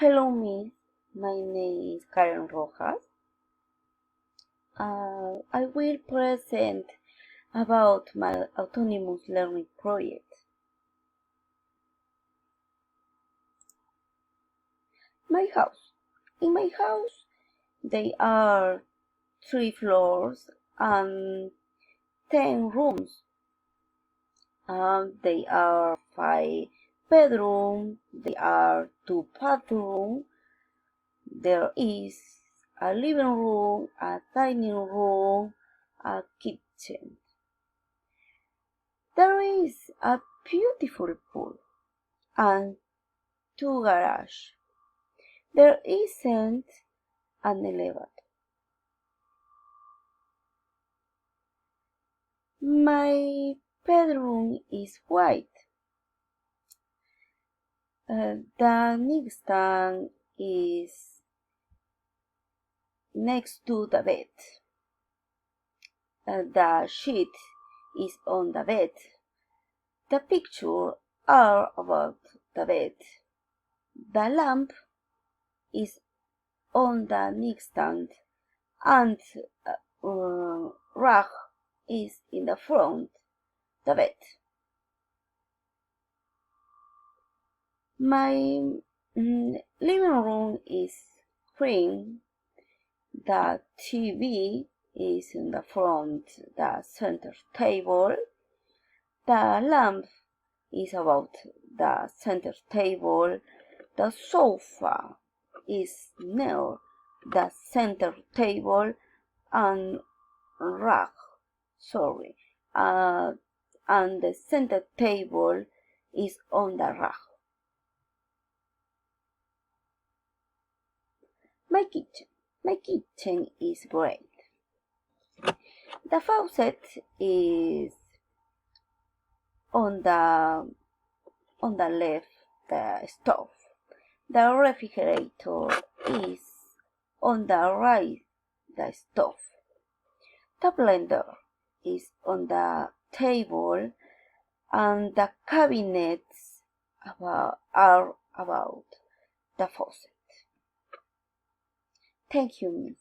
Hello, Miss. My name is Karen Rojas. I will present about my autonomous learning project. My house. In my house, there are 3 floors and 10 rooms. They are 5 bedrooms. There are 2 bathrooms. There is a living room, a dining room, a kitchen. There is a beautiful pool and 2 garages. There isn't an elevator. My bedroom is white. The nightstand is next to the bed. The sheet is on the bed. The pictures are about the bed. The lamp is on the nightstand and rug is in the front the bed. My living room is green. The TV is in the front, the center table. The lamp is about the center table. The sofa is near the center table and rug. And the center table is on the rug. My kitchen is great. The faucet is on the left, the stove. The refrigerator is on the right, the stove. The blender is on the table and the cabinets are about the faucet. Thank you, Miss.